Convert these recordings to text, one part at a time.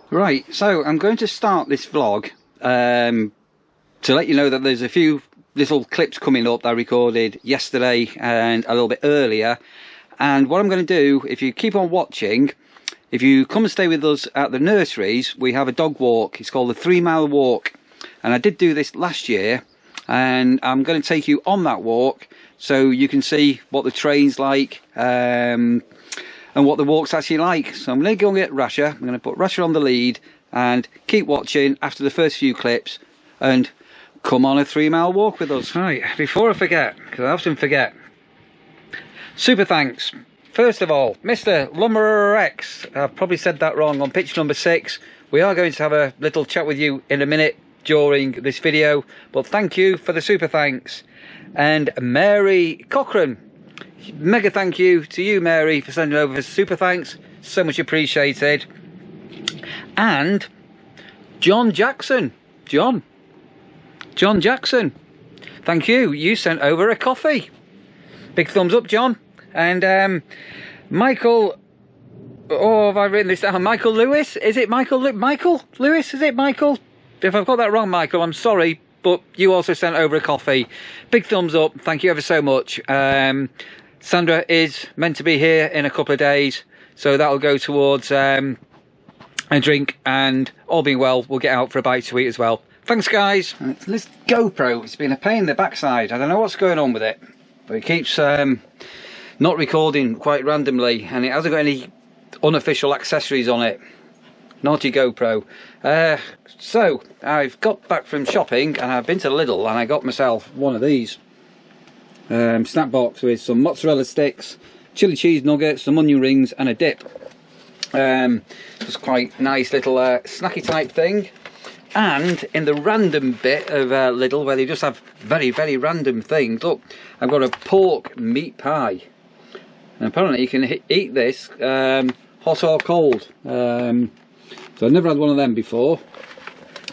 Right, so I'm going to start this vlog to let you know that there's a few little clips coming up that I recorded yesterday and a little bit earlier. And what I'm going to do, if you keep on watching, if you come and stay with us at the nurseries, we have a dog walk. It's called the 3 Mile Walk. And I did do this last year, and I'm going to take you on that walk so you can see what the terrain's like and what the walk's actually like. So I'm going to go and get Rasha. I'm going to put Rasha on the lead and keep watching after the first few clips and come on a 3 mile walk with us. Right, before I forget, because I often forget, super thanks. First of all, Mr. Lumberer X, I've probably said that wrong, on pitch number 6. We are going to have a little chat with you in a minute during this video, but thank you for the super thanks. And Mary Cochran, mega thank you to you, Mary, for sending over super thanks, so much appreciated. And John Jackson, John Jackson, thank you, you sent over a coffee. Big thumbs up, John. And Michael, oh, have I written this down? Michael Lewis, is it Michael? Michael Lewis, is it Michael? If I've got that wrong, Michael, I'm sorry, but you also sent over a coffee. Big thumbs up, thank you ever so much. Sandra is meant to be here in a couple of days, so that'll go towards a drink, and all being well, we'll get out for a bite to eat as well. Thanks, guys. This GoPro, it's been a pain in the backside. I don't know what's going on with it, but it keeps not recording quite randomly, and it hasn't got any unofficial accessories on it. Naughty GoPro. So I've got back from shopping, and I've been to Lidl, and I got myself one of these. Snack box with some mozzarella sticks, chili cheese nuggets, some onion rings and a dip. Just quite nice little snacky type thing. And in the random bit of Lidl, where they just have very random things, look, I've got a pork meat pie, and apparently you can eat this hot or cold. So I've never had one of them before,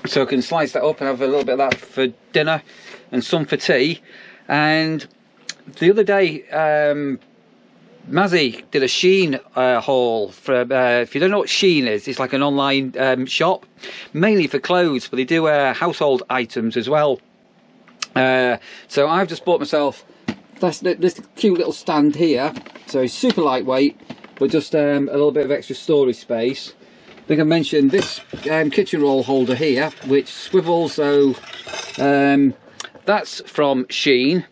so I can slice that up and have a little bit of that for dinner and some for tea. And the other day, Mazzy did a Shein haul for, if you don't know what Shein is, it's like an online shop, mainly for clothes, but they do household items as well. So I've just bought myself this cute little stand here, so it's super lightweight, but just a little bit of extra storage space. I think I mentioned this kitchen roll holder here, which swivels, so that's from Shein.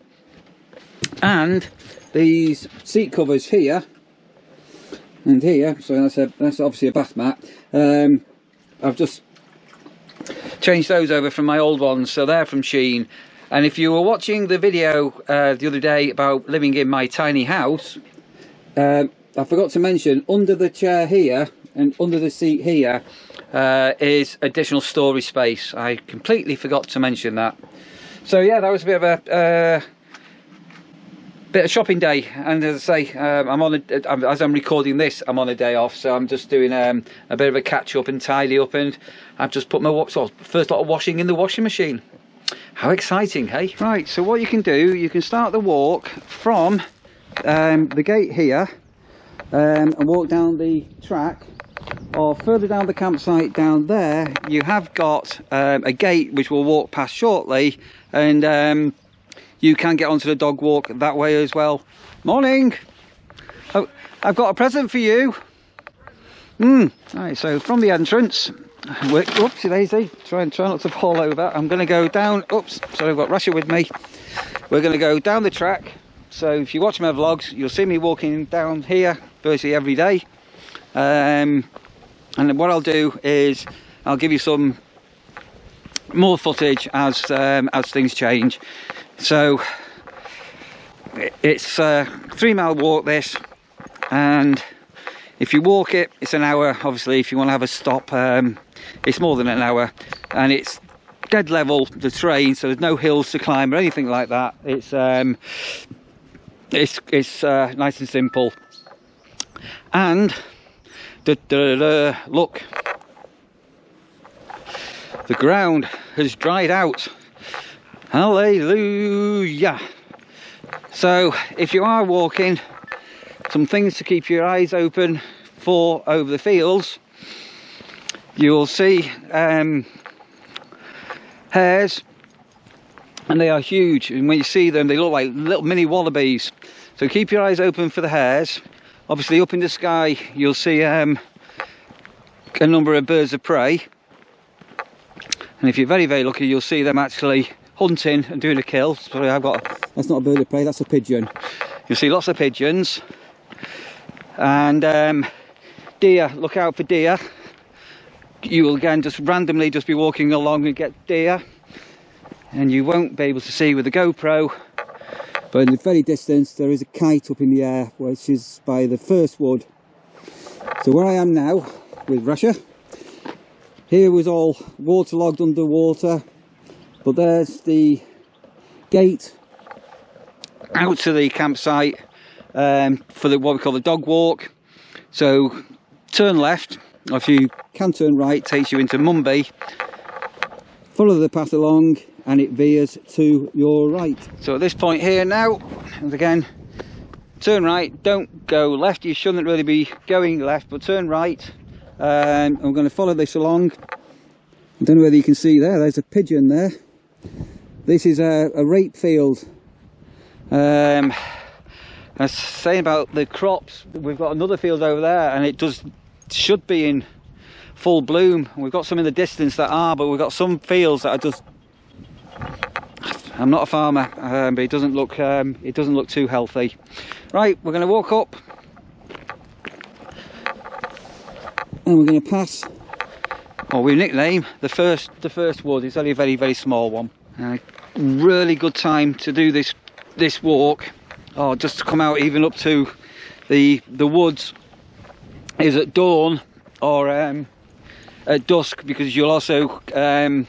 And these seat covers here and here, so that's obviously a bath mat. I've just changed those over from my old ones, so they're from Shein. And if you were watching the video the other day about living in my tiny house, I forgot to mention, under the chair here and under the seat here is additional storage space. I completely forgot to mention that. So yeah, that was a bit of a shopping day, and as I say, as I'm recording this, I'm on a day off, so I'm just doing a bit of a catch up and tidy up, and I've just put my first lot of washing in the washing machine. How exciting, hey? Right, so what you can do, you can start the walk from the gate here and walk down the track, or further down the campsite down there. You have got a gate which we'll walk past shortly, and you can get onto the dog walk that way as well. Morning! Oh, I've got a present for you. Right, so from the entrance, whoopsie daisy, try not to fall over. I'm going to go down, oops, sorry, I've got Rasha with me. We're going to go down the track. So if you watch my vlogs, you'll see me walking down here virtually every day. And then what I'll do is I'll give you some more footage as things change. So it's a 3 mile walk this, and if you walk it, it's an hour. Obviously if you want to have a stop, it's more than an hour, and it's dead level, the terrain, so there's no hills to climb or anything like that. It's nice and simple. And look, the ground has dried out. Hallelujah. So if you are walking, some things to keep your eyes open for over the fields. you'll see hares, and they are huge, and when you see them they look like little mini wallabies. So keep your eyes open for the hares. Obviously up in the sky you'll see a number of birds of prey, and if you're very, very lucky you'll see them actually hunting and doing a kill. Sorry, that's not a bird of prey, that's a pigeon. You'll see lots of pigeons, and deer, look out for deer. You will again just randomly just be walking along and get deer, and you won't be able to see with the GoPro, but in the very distance there is a kite up in the air, which is by the first wood. So where I am now with Russia, here was all waterlogged underwater, but there's the gate out to the campsite for what we call the dog walk. So turn left, or if you can turn right, takes you into Mumby. Follow the path along and it veers to your right. So at this point here now, and again, turn right, don't go left. You shouldn't really be going left, but turn right. I'm going to follow this along. I don't know whether you can see there's a pigeon there. This is a rape field. I was saying about the crops, we've got another field over there, and it should be in full bloom. We've got some in the distance that are, but we've got some fields that are just, I'm not a farmer, but it doesn't look too healthy. Right, we're going to walk up and we're going to pass, or we nickname the first wood. It's only a very, very small one. Really good time to do this walk, or just to come out even up to the woods, is at dawn or at dusk, because you'll also get a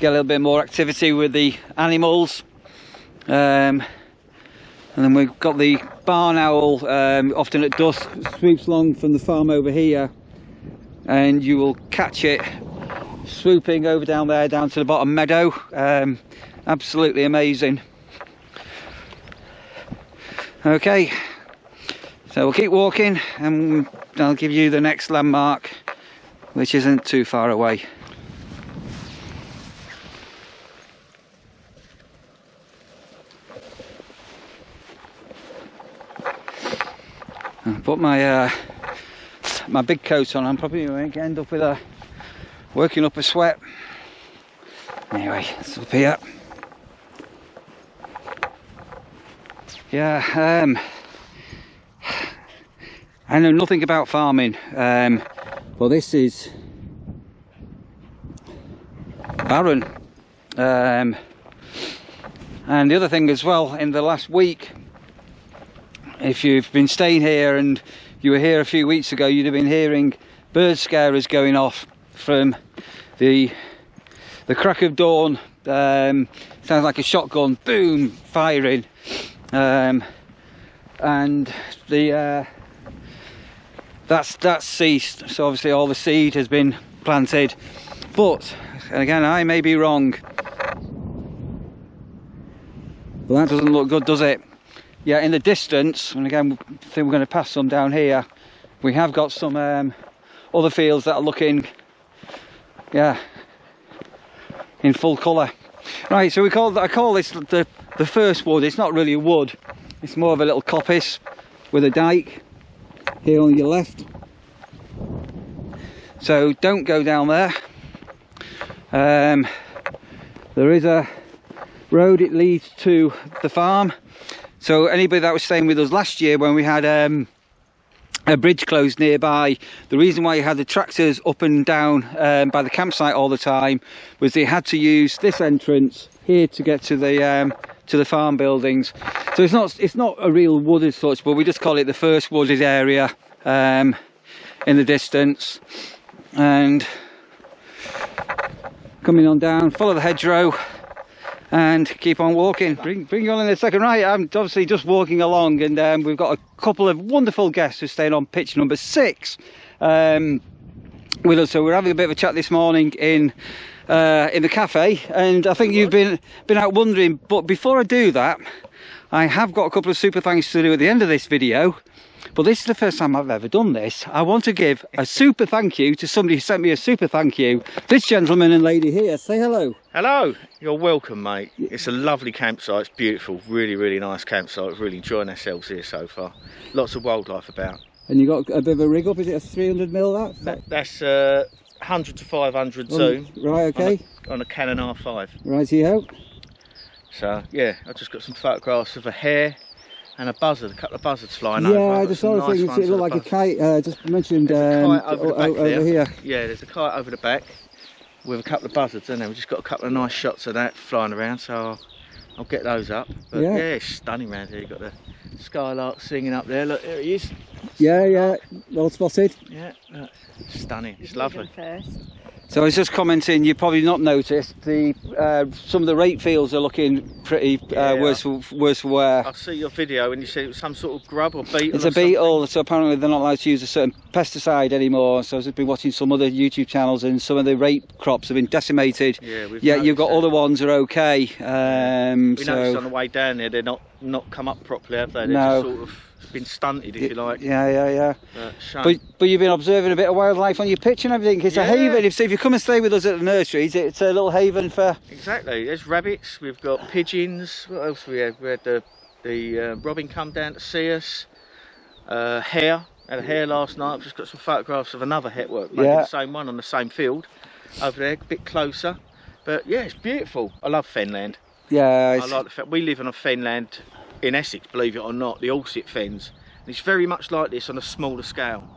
little bit more activity with the animals. And then we've got the barn owl, often at dusk, swoops along from the farm over here, and you will catch it swooping over down there, down to the bottom meadow. Absolutely amazing. Okay, so we'll keep walking and I'll give you the next landmark, which isn't too far away. I'll put my my big coat on. I'm probably going to end up with working up a sweat. Anyway, it's up here. Yeah, I know nothing about farming. Well, this is barren. And the other thing as well, in the last week, if you've been staying here and you were here a few weeks ago, you'd have been hearing bird scarers going off from the crack of dawn. Sounds like a shotgun, boom, firing. And that's ceased. So obviously all the seed has been planted, but and again, I may be wrong, but that doesn't look good, does it? Yeah, in the distance, and again, I think we're going to pass some down here. We have got some other fields that are looking, yeah, in full colour. Right, so I call this the first wood. It's not really a wood, it's more of a little coppice with a dyke here on your left. So don't go down there. There is a road, it leads to the farm. So anybody that was staying with us last year when we had a bridge closed nearby, the reason why you had the tractors up and down by the campsite all the time was they had to use this entrance here to get to the farm buildings. So it's not a real wood as such, but we just call it the first wooded area in the distance. And coming on down, follow the hedgerow and keep on walking. Bring you on in a second. Right, I'm obviously just walking along, and we've got a couple of wonderful guests who's staying on pitch number 6 with us. So we're having a bit of a chat this morning in the cafe, and I think you've been out wandering. But before I do that, I have got a couple of super thanks to do at the end of this video, but this is the first time I've ever done this. I want to give a super thank you to somebody who sent me a super thank you. This gentleman and lady here, say hello. Hello, you're welcome, mate. It's a lovely campsite, it's beautiful, really nice campsite. We're really enjoying ourselves here so far. Lots of wildlife about. And you got a bit of a rig up, is it a 300mm That's 100 to 500 zoom. Right, okay. On a Canon R5. Righty-ho. So, yeah, I've just got some photographs of a hare and a buzzard, a couple of buzzards flying over. Yeah, I just saw a thing, it looked like a kite, just mentioned kite over here. Yeah, there's a kite over the back with a couple of buzzards, and then we've just got a couple of nice shots of that flying around, so I'll get those up. But yeah, it's stunning around here. You've got the skylark singing up there. Look, there he is. Yeah, well spotted. Yeah, look, stunning. It's lovely. So I was just commenting, you probably not noticed the some of the rape fields are looking pretty worse for wear. I see your video and you said it was some sort of grub or beetle. It's a beetle, so apparently they're not allowed to use a certain pesticide anymore. So I've been watching some other YouTube channels, and some of the rape crops have been decimated. Yeah, you've got other ones are okay. We noticed on the way down there, they're not come up properly, have they? They're just sort of been stunted, if you like. Yeah. But you've been observing a bit of wildlife on your pitch and everything. It's a haven. If you come and stay with us at the nurseries, it's a little haven for. Exactly. There's rabbits. We've got pigeons. What else we had? We had the robin come down to see us. Hare. Had a hare last night. I've just got some photographs of another hare. Maybe the same one on the same field over there, a bit closer. But yeah, it's beautiful. I love fenland. Yeah. I like the fact we live on a fenland in Essex, believe it or not, the Allsit Fens. And it's very much like this on a smaller scale,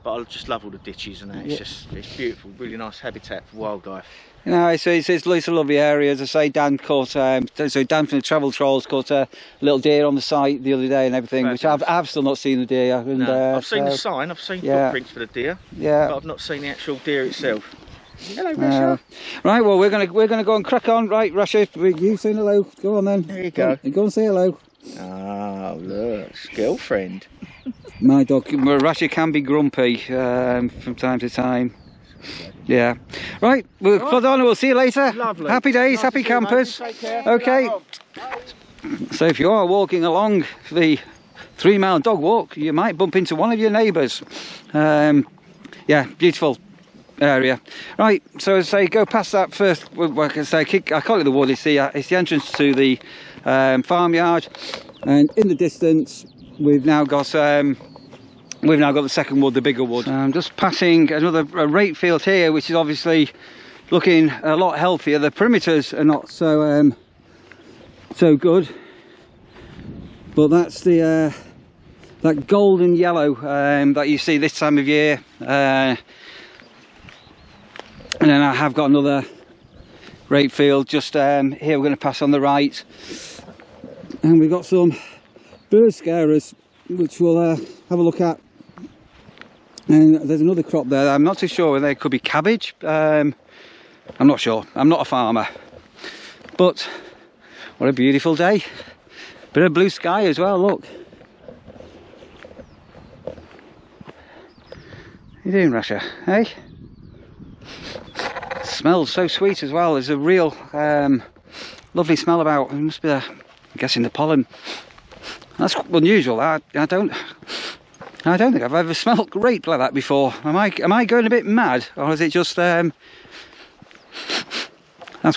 but I just love all the ditches and that. It's beautiful, really nice habitat for wildlife. You know, so it's a lovely area. As I say, Dan caught, Dan from the Travel Trolls caught a little deer on the site the other day and everything, which I've still not seen the deer. And, no, I've seen the sign, I've seen footprints for the deer, but I've not seen the actual deer itself. Hello, Russia. Right, well, we're gonna go and crack on. Right, Russia, you saying hello? Go on then. There you go. Go and say hello. Oh, look, girlfriend. My dog, Russia can be grumpy from time to time. Yeah. Right, we'll plod on and we'll see you later. Lovely. Happy days, happy campers. Take care. Okay. So if you are walking along the 3-mile dog walk, you might bump into one of your neighbours. Yeah, beautiful area. Right, so as I say, go past that first. Like I say, I call it the wood. It's the entrance to the farmyard, and in the distance we've now got the second wood, the bigger wood. I'm just passing another rape field here, which is obviously looking a lot healthier. The perimeters are not so so good, but that's the that golden yellow that you see this time of year. And then I have got another rape field just here. We're going to pass on the right, and we've got some bird scarers which we'll have a look at. And there's another crop there. I'm not too sure whether it could be cabbage. I'm not sure. I'm not a farmer, but what a beautiful day. Bit of blue sky as well. Look. What are you doing, Russia? Hey. Smells so sweet as well. There's a real lovely smell about. It must be I'm guessing the pollen. That's unusual. I don't think I've ever smelled rape like that before. Am I going a bit mad, or is it just that's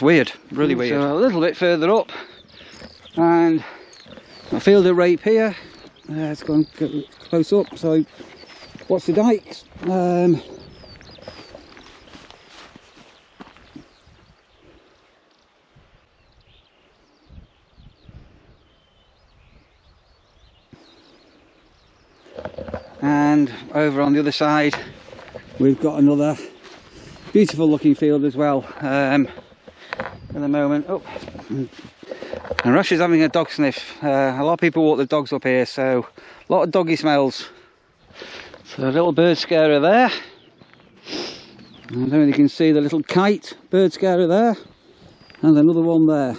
weird, really weird. So a little bit further up, and a field of rape here. Let's go and get close up. So watch the dikes. And over on the other side we've got another beautiful looking field as well. At the moment, and Rush is having a dog sniff. A lot of people walk the dogs up here, so a lot of doggy smells. So a little bird scarer there. I don't know if you can see the little kite bird scarer there, and another one there.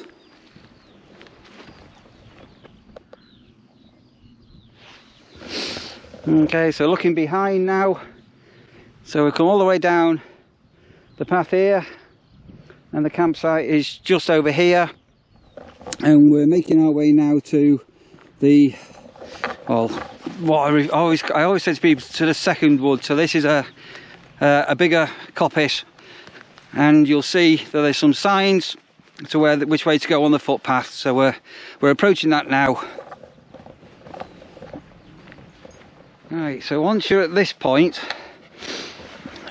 Okay, so looking behind now, so we come all the way down the path here, and the campsite is just over here, and we're making our way now to the, well, what I always say to people, to the second wood. So this is a bigger coppice, and you'll see that there's some signs to which way to go on the footpath. So we're approaching that now. Right, so once you're at this point,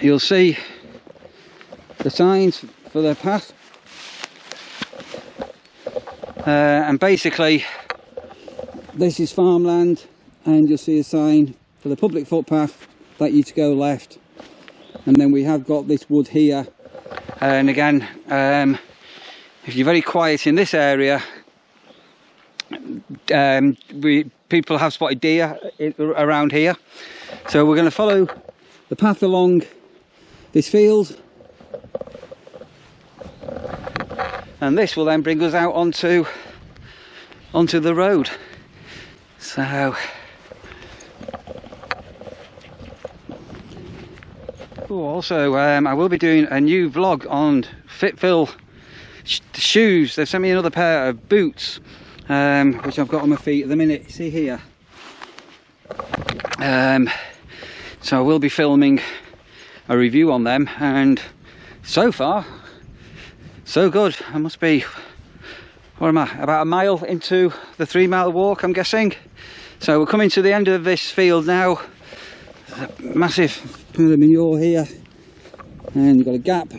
you'll see the signs for the path, and basically this is farmland, and you'll see a sign for the public footpath that you to go left. And then we have got this wood here, and again, if you're very quiet in this area, people have spotted deer around here. So we're going to follow the path along this field, and this will then bring us out onto the road. So also I will be doing a new vlog on Fitfil shoes. They've sent me another pair of boots, which I've got on my feet at the minute. See here. So I will be filming a review on them, and so far so good. I must be, what am I, about a mile into the 3-mile walk, I'm guessing. So we're coming to the end of this field now. There's a massive kind of manure here, and you've got a gap,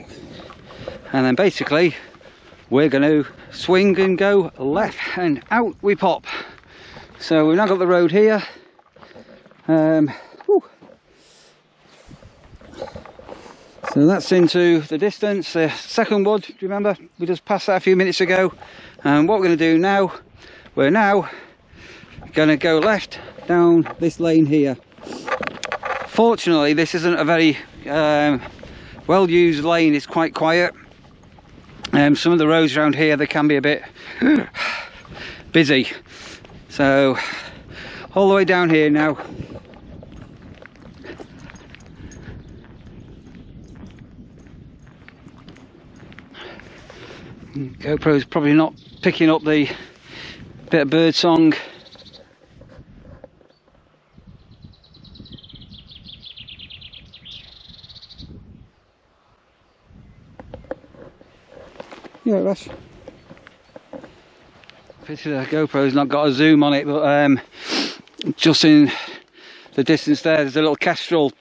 and then basically we're going to swing and go left, and out we pop. So we've now got the road here. So that's into the distance, the second wood. Do you remember? We just passed that a few minutes ago. And what we're going to do now, we're now going to go left down this lane here. Fortunately, this isn't a very well used lane. It's quite quiet. Some of the roads around here, they can be a bit busy. So all the way down here now. GoPro's probably not picking up the bit of bird song. Yeah, Rush. Picture the GoPro's not got a zoom on it, but just in the distance there's a little kestrel.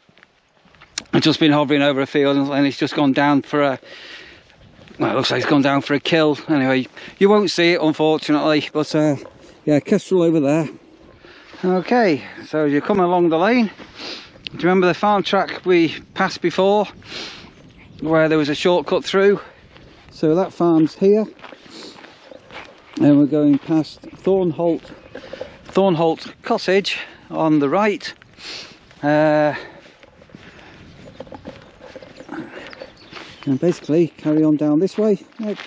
It's just been hovering over a field, and it's just gone down for a, well, it looks like it's gone down for a kill. Anyway, you won't see it unfortunately, but yeah, kestrel over there. Okay, so you're coming along the lane. Do you remember the farm track we passed before, where there was a shortcut through? So that farm's here, and we're going past Thornholt Cottage on the right. And basically carry on down this way. Right,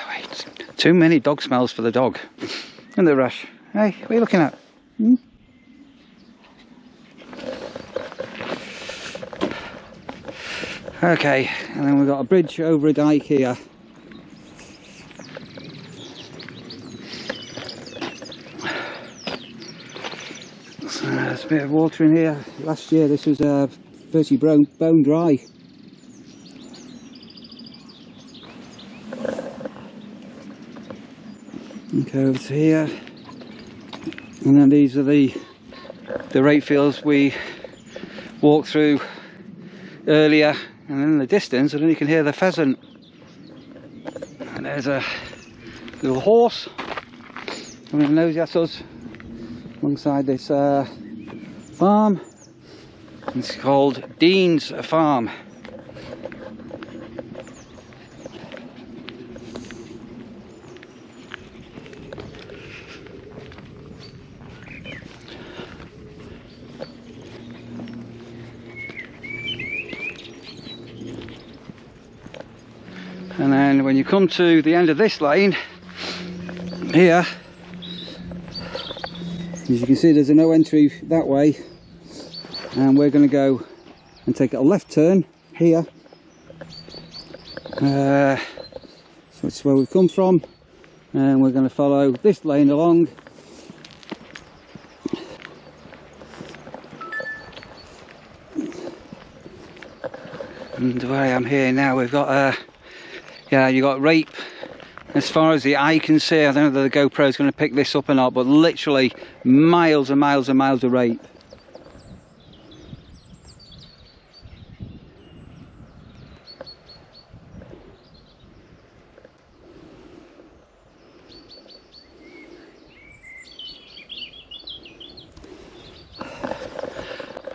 wait, too many dog smells for the dog. Isn't there, Rush? Hey, what are you looking at? Hmm? Okay, and then we've got a bridge over a dike here. So there's a bit of water in here. Last year this was virtually bone dry. Okay, over to here, and then these are the rape fields we walked through earlier. And then in the distance, I don't know if you can hear the pheasant. And there's a little horse coming and nosy at us alongside this farm. It's called Dean's Farm. And then when you come to the end of this lane here, as you can see, there's a no entry that way, and we're going to go and take a left turn here. So it's where we've come from, and we're going to follow this lane along. And where I am here now, we've got yeah, you got rape as far as the eye can see. I don't know whether the GoPro is going to pick this up or not, but literally miles and miles and miles of rape.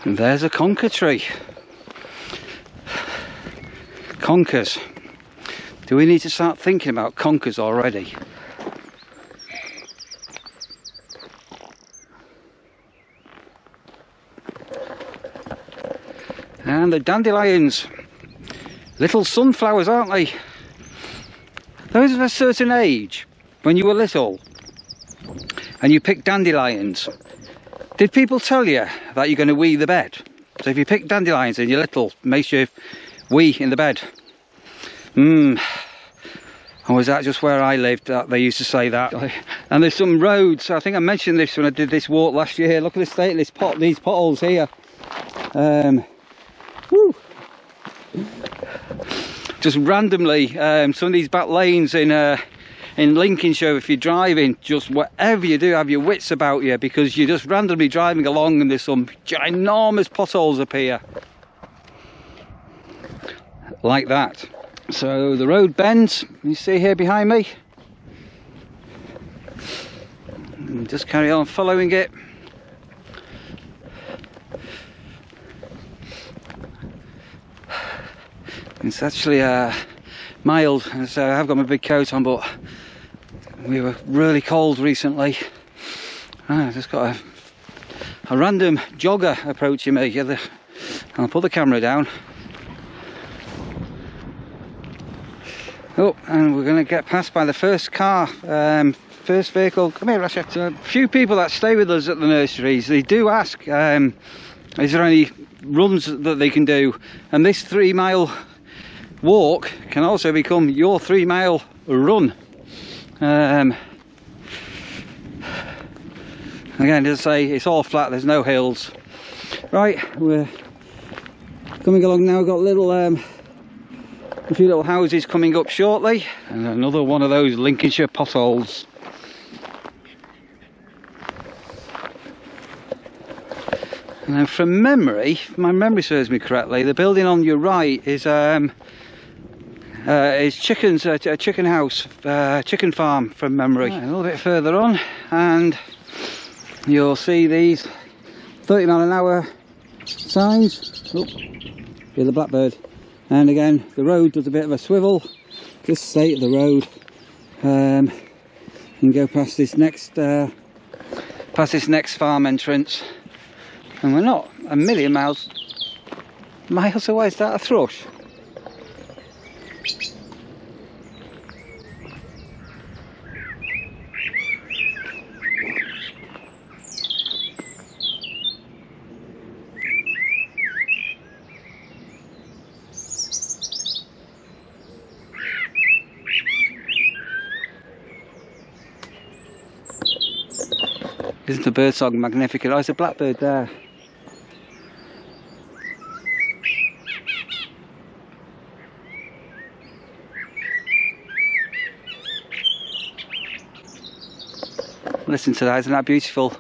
And there's a conker tree. Conkers. Do we need to start thinking about conkers already? And the dandelions. Little sunflowers, aren't they? Those of a certain age, when you were little, and you picked dandelions, did people tell you that you're going to wee the bed? So if you pick dandelions and you're little, make sure you wee in the bed. Or was that just where I lived that they used to say that? And there's some roads, I think I mentioned this when I did this walk last year. Look at the state of this these potholes here. Woo. Just randomly, some of these back lanes in Lincolnshire, if you're driving, just whatever you do, have your wits about you, because you're just randomly driving along and there's some ginormous potholes up here. Like that. So the road bends, you see here behind me. And just carry on following it. It's actually mild, so I have got my big coat on, but we were really cold recently. I just got a random jogger approaching me. I'll put the camera down. Oh, and we're going to get passed by the first car, first vehicle. Come here, Rasha. So a few people that stay with us at the nurseries, they do ask, is there any runs that they can do? And this 3-mile walk can also become your 3-mile run. Again, as I say, it's all flat, there's no hills. Right, we're coming along now. We've got a few little houses coming up shortly, and another one of those Lincolnshire potholes. Now, from memory, if my memory serves me correctly, the building on your right is chickens, a chicken house, chicken farm from memory. Right, a little bit further on, and you'll see these 30-mile-an-hour signs. Oh, here's the blackbird. And again, the road does a bit of a swivel. Just stay at the road, and go past this next farm entrance. And we're not a million miles away. Is that a thrush? Isn't the birdsong magnificent? Oh, there's a blackbird there. Listen to that, isn't that beautiful?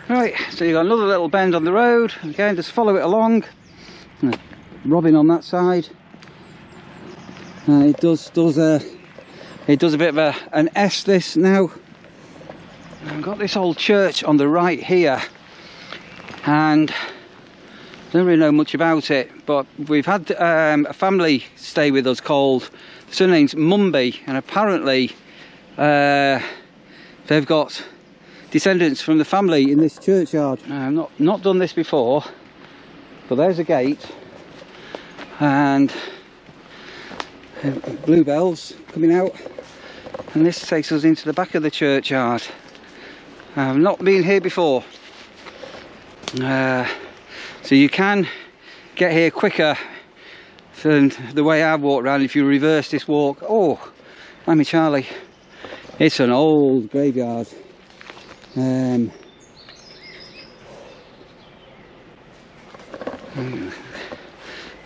Right, so you've got another little bend on the road. Again, just follow it along. Robin on that side. It does a bit of an S this now. I've got this old church on the right here, and I don't really know much about it, but we've had a family stay with us called, the surname's Mumby, and apparently they've got descendants from the family in this churchyard. I've not done this before, but there's a gate, and bluebells coming out, and this takes us into the back of the churchyard. I've not been here before, so you can get here quicker than the way I've walked around if you reverse this walk. Oh, Mammy Charlie, it's an old graveyard.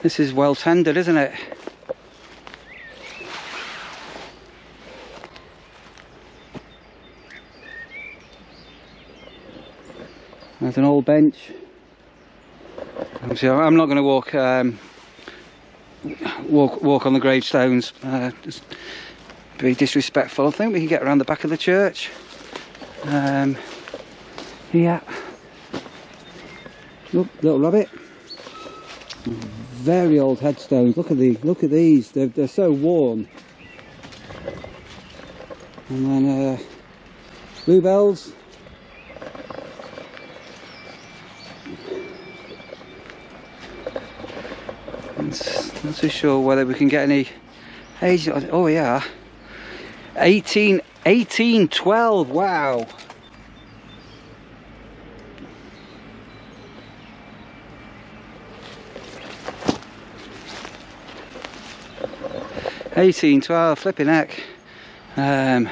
This is well tended, isn't it? There's an old bench. So I'm not going to walk on the gravestones. Just be disrespectful. I think we can get around the back of the church. Yeah. Look, little rabbit. Very old headstones. Look at these. They're so worn. And then bluebells. Not too sure whether we can get any age. Oh yeah, 1812. Wow. Flipping heck. So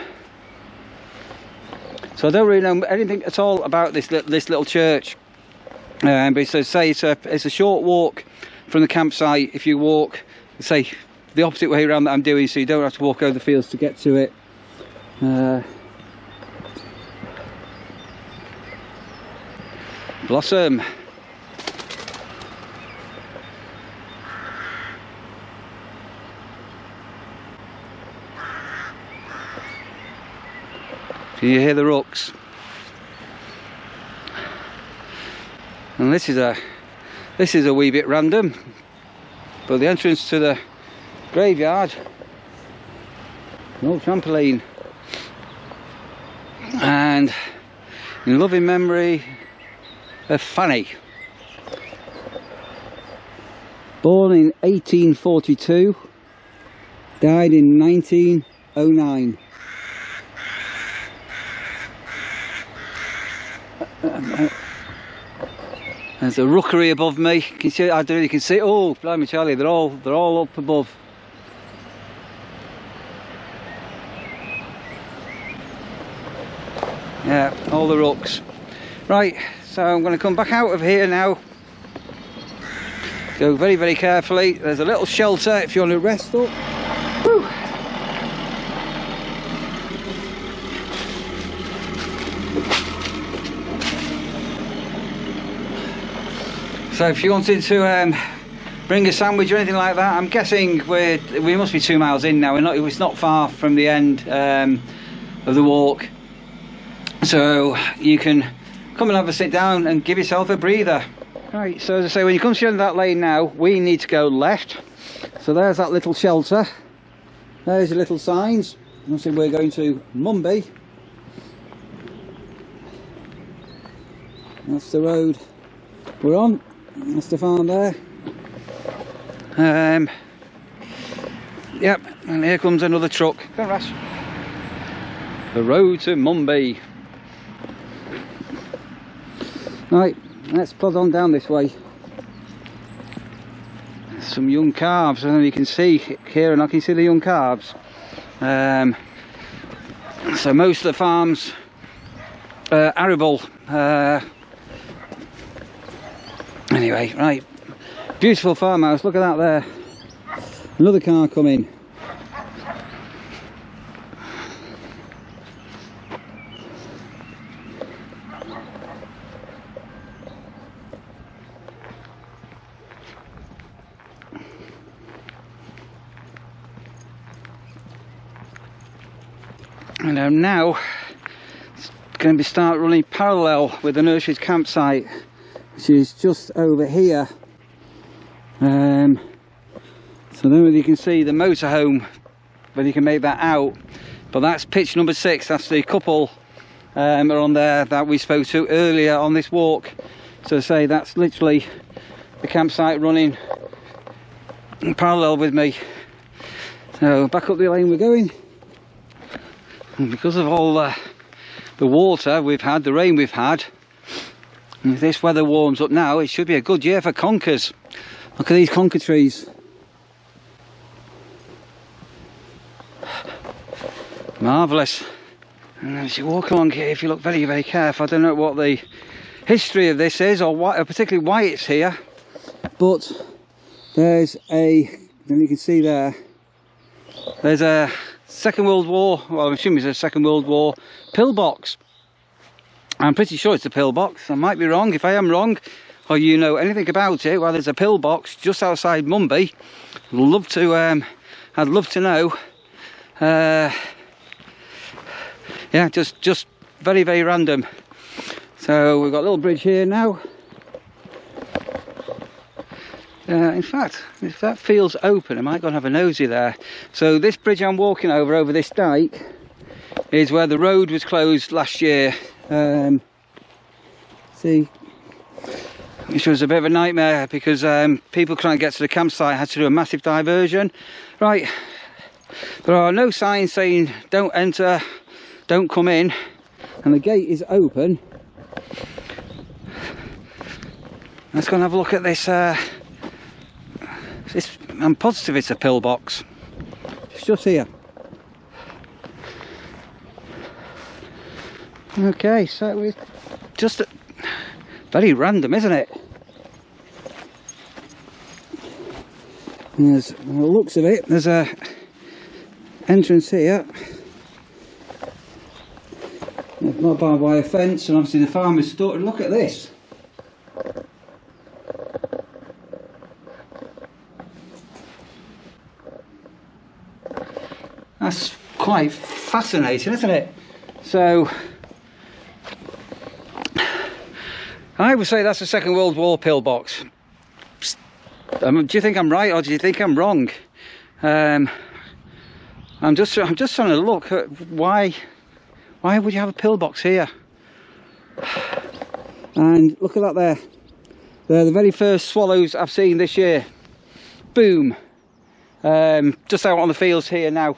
I don't really know anything at all about this little church. But it says, say it's a short walk from the campsite. If you walk, say, the opposite way around that I'm doing, so you don't have to walk over the fields to get to it. Blossom. Can you hear the rooks? And this is a wee bit random, but the entrance to the graveyard, an old trampoline, and in loving memory of Fanny, born in 1842, died in 1909. There's a rookery above me. Can you see? I don't know if you can see. Oh, blimey, Charlie, they're all up above. Yeah, all the rooks. Right, so I'm going to come back out of here now. Go very, very carefully. There's a little shelter if you want to rest up. Woo. So if you wanted to bring a sandwich or anything like that, I'm guessing we must be 2 miles in now. It's not far from the end of the walk, so you can come and have a sit down and give yourself a breather. Right, so as I say, when you come to the end of that lane now, we need to go left. So there's that little shelter. There's your little signs. Obviously we're going to Mumby. That's the road we're on. That's the farm there. Yep, and here comes another truck. Come on, Rash. The road to Mumby. Right, let's plod on down this way. Some young calves. I don't know if you can see here, and I can see the young calves. So most of the farms arable. Anyway, right, beautiful farmhouse. Look at that there. Another car coming. And I'm now going to start running parallel with the Nurseries campsite, which is just over here. So I don't know whether you can see the motorhome, whether you can make that out, but that's pitch number 6. That's the couple are on there that we spoke to earlier on this walk. So say that's literally the campsite running parallel with me. So back up the lane we're going. And because of all the water we've had, the rain we've had, and if this weather warms up now, it should be a good year for conkers. Look at these conker trees. Marvellous. And as you walk along here, if you look very, very careful, I don't know what the history of this is, or particularly why it's here, but there's a, and you can see there's a Second World War, well, I'm assuming it's a Second World War pillbox. I'm pretty sure it's a pillbox. I might be wrong. If I am wrong, or you know anything about it, well, there's a pillbox just outside Mumby. I'd love to know. Yeah, just very, very random. So we've got a little bridge here now. In fact, if that feels open, I might go and have a nosy there. So this bridge I'm walking over this dike, is where the road was closed last year. See, which was a bit of a nightmare because people trying to get to the campsite had to do a massive diversion. Right, there are no signs saying don't enter, don't come in, and the gate is open. Let's go and have a look at this. I'm positive it's a pillbox. It's just here. Okay, so it's just very random, isn't it? And there's, by the looks of it, there's a entrance here. Not barbed wire fence, and obviously the farmer's store. Look at this. That's quite fascinating, isn't it? So I would say that's a Second World War pillbox. Do you think I'm right, or do you think I'm wrong? I'm just trying to look at why would you have a pillbox here? And look at that there. They're the very first swallows I've seen this year. Boom. Just out on the fields here now.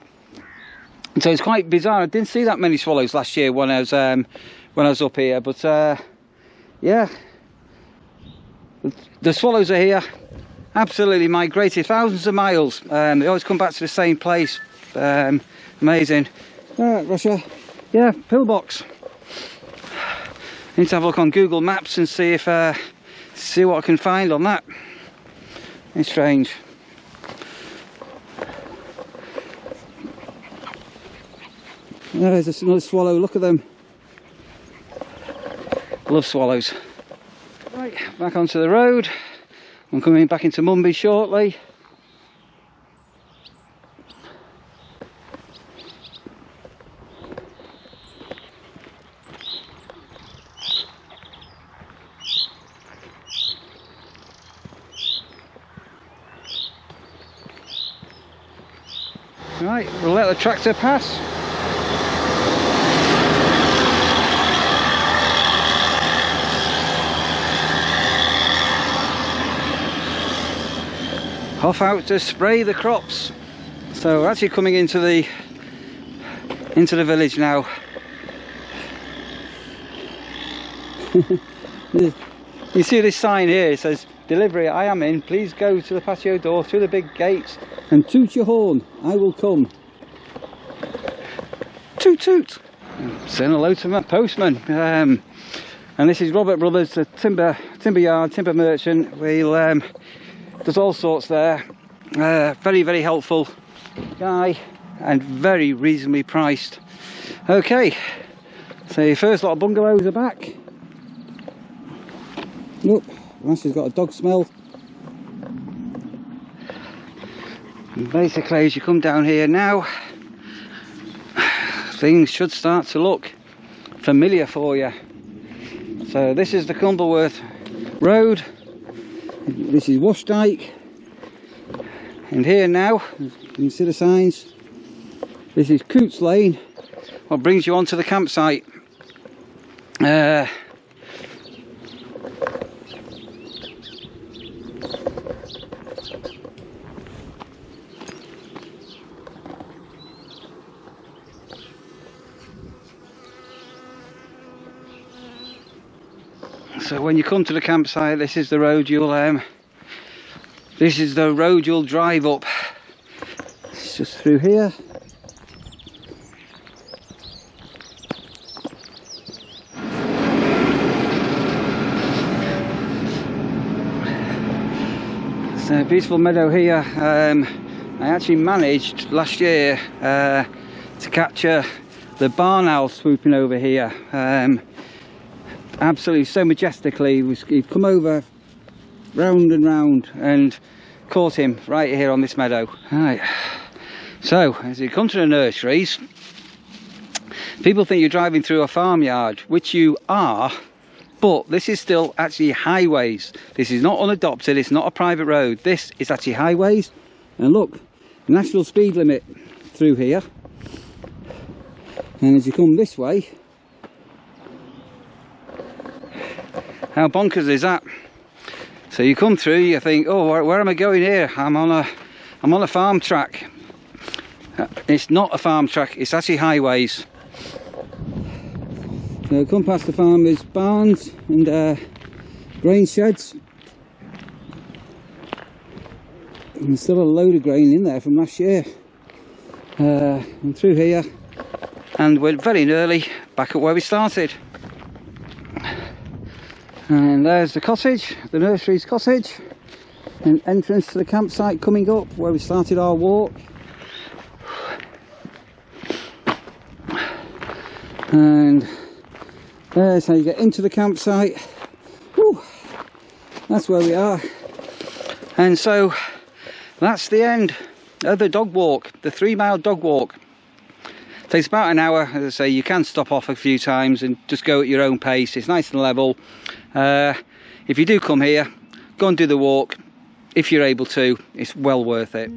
So it's quite bizarre. I didn't see that many swallows last year when I was up here, but yeah, the swallows are here. Absolutely migrated thousands of miles. They always come back to the same place. Amazing. Russia. Yeah, pillbox. Need to have a look on Google Maps and see what I can find on that. It's strange. There's another swallow, look at them. Love swallows. Right, back onto the road. I'm coming back into Mumby shortly. Right, we'll let the tractor pass. Off out to spray the crops. So we're actually coming into the village now. You see this sign here, it says delivery I am in, please go to the patio door through the big gates and toot your horn, I will come. Toot toot. Saying hello to my postman. And this is Robert Brothers, the timber yard, timber merchant. We'll there's all sorts there. Very, very helpful guy and very reasonably priced. Okay, so your first lot of bungalows are back. Nope, Rusty's got a dog smell. And basically, as you come down here now, things should start to look familiar for you. So this is the Cumbleworth Road. This is Wash Dyke, and here now, you can see the signs, this is Coots Lane, what brings you onto the campsite. So when you come to the campsite, this is the road you'll This is the road you'll drive up. It's just through here. It's a beautiful meadow here. I actually managed last year to capture the barn owl swooping over here. Absolutely so majestically. He'd come over round and round and caught him right here on this meadow. Right. So as you come to the nurseries, people think you're driving through a farmyard, which you are, but this is still actually highways. This is not unadopted, it's not a private road. This is actually highways. And look, national speed limit through here. And as you come this way, how bonkers is that? So you come through, you think, oh, where am I going here? I'm on a farm track. It's not a farm track, it's actually highways. So come past the farmers' barns and grain sheds. And there's still a load of grain in there from last year. And through here, and we're very nearly back at where we started. And there's the cottage, the nursery's cottage, an entrance to the campsite coming up where we started our walk. And there's how you get into the campsite. Whew, that's where we are. And so that's the end of the dog walk, the 3-mile dog walk. Takes about an hour. As I say, you can stop off a few times and just go at your own pace. It's nice and level. If you do come here, go and do the walk. If you're able to, it's well worth it.